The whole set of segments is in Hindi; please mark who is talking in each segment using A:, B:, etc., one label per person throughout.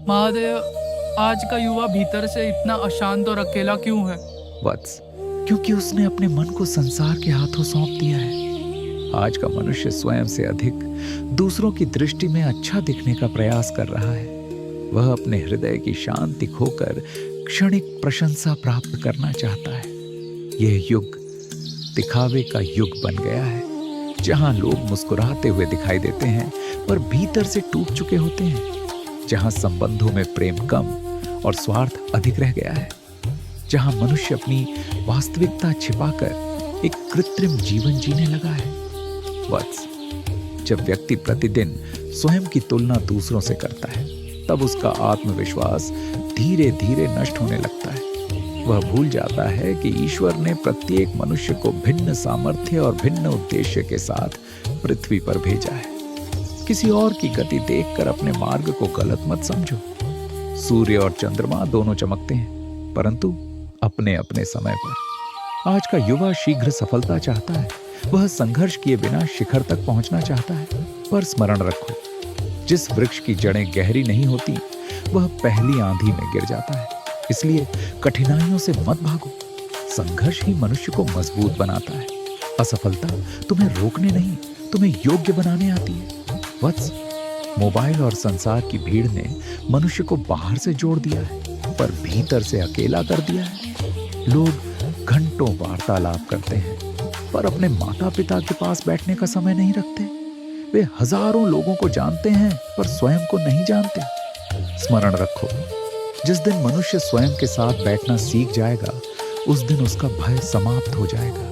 A: महादेव, आज का युवा भीतर से इतना अशांत और अकेला क्यों है?
B: वत्स, क्योंकि उसने अपने मन को संसार के हाथों सौंप दिया है। आज का मनुष्य स्वयं से अधिक दूसरों की दृष्टि में अच्छा दिखने का प्रयास कर रहा है। वह अपने हृदय की शांति खोकर क्षणिक प्रशंसा प्राप्त करना चाहता है। यह युग दिखावे का युग बन गया है, जहां लोग मुस्कुराते हुए दिखाई देते हैं पर भीतर से टूट चुके होते हैं, जहां संबंधों में प्रेम कम और स्वार्थ अधिक रह गया है, जहां मनुष्य अपनी वास्तविकता छिपाकर एक कृत्रिम जीवन जीने लगा है। वत्स, जब व्यक्ति प्रतिदिन स्वयं की तुलना दूसरों से करता है, तब उसका आत्मविश्वास धीरे धीरे नष्ट होने लगता है। वह भूल जाता है कि ईश्वर ने प्रत्येक मनुष्य को भिन्न सामर्थ्य और भिन्न उद्देश्य के साथ पृथ्वी पर भेजा है। किसी और की गति देखकर अपने मार्ग को गलत मत समझो। सूर्य और चंद्रमा दोनों चमकते हैं, परंतु अपने अपने समय पर। आज का युवा शीघ्र सफलता चाहता है। वह संघर्ष किए बिना शिखर तक पहुंचना चाहता है। पर स्मरण रखो, जिस वृक्ष की जड़ें गहरी नहीं होती, वह पहली आंधी में गिर जाता है। इसलिए कठिनाइयों से मत भागो। संघर्ष ही मनुष्य को मजबूत बनाता है। असफलता तुम्हें रोकने नहीं, तुम्हें योग्य बनाने आती है। वत्स, मोबाइल और संसार की भीड़ ने मनुष्य को बाहर से जोड़ दिया है, पर भीतर से अकेला कर दिया है। लोग घंटों वार्तालाप करते हैं, पर अपने माता पिता के पास बैठने का समय नहीं रखते। वे हजारों लोगों को जानते हैं, पर स्वयं को नहीं जानते। स्मरण रखो, जिस दिन मनुष्य स्वयं के साथ बैठना सीख जाएगा, उस दिन उसका भय समाप्त हो जाएगा।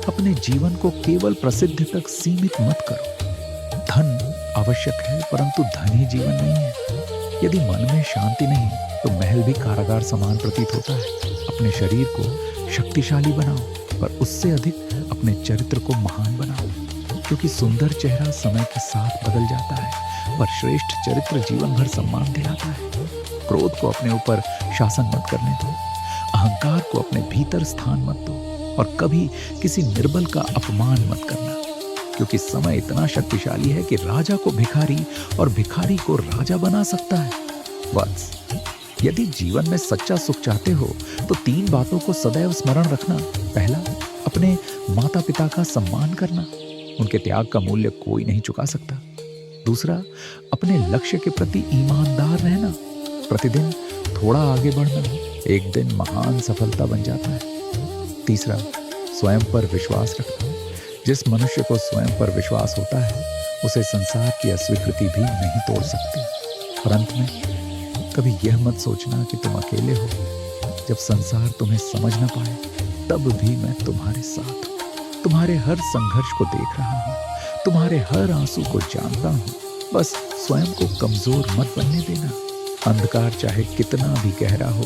B: अपने जीवन को केवल प्रसिद्धि तक सीमित मत करो। धन आवश्यक है, परंतु धन ही जीवन नहीं है। यदि मन में शांति नहीं, तो महल भी कारागार समान प्रतीत होता है। अपने शरीर को शक्तिशाली बनाओ, पर उससे अधिक अपने चरित्र को महान बनाओ, क्योंकि सुंदर चेहरा समय के साथ बदल जाता है, पर श्रेष्ठ चरित्र जीवन भर सम्मान दिलाता है। क्रोध को अपने ऊपर शासन मत करने दो। अहंकार को अपने भीतर स्थान मत दो, और कभी किसी निर्बल का अपमान मत करना, क्योंकि समय इतना शक्तिशाली है कि राजा को भिखारी और भिखारी को राजा बना सकता है। वत्स, यदि जीवन में सच्चा सुख चाहते हो, तो 3 बातों को सदैव स्मरण रखना। पहला, अपने माता पिता का सम्मान करना। उनके त्याग का मूल्य कोई नहीं चुका सकता। दूसरा, अपने लक्ष्य के प्रति ईमानदार रहना। प्रतिदिन थोड़ा आगे बढ़ना एक दिन महान सफलता बन जाता है। तीसरा, स्वयं पर विश्वास रखना। जिस मनुष्य को स्वयं पर विश्वास होता है, उसे संसार की अस्वीकृति भी नहीं तोड़ सकती। और अंत में, कभी यह मत सोचना कि तुम अकेले हो। जब संसार तुम्हें समझ न पाए, तब भी मैं तुम्हारे साथ हूं। तुम्हारे हर संघर्ष को देख रहा हूं, तुम्हारे हर आंसू को जानता हूं। बस स्वयं को कमजोर मत बनने देना। अंधकार चाहे कितना भी गहरा हो,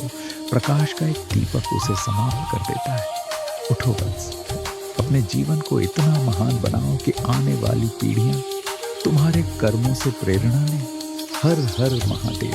B: प्रकाश का एक दीपक उसे समाप्त कर देता है। उठो बस, अपने जीवन को इतना महान बनाओ कि आने वाली पीढ़ियां तुम्हारे कर्मों से प्रेरणा लें। हर हर महादेव।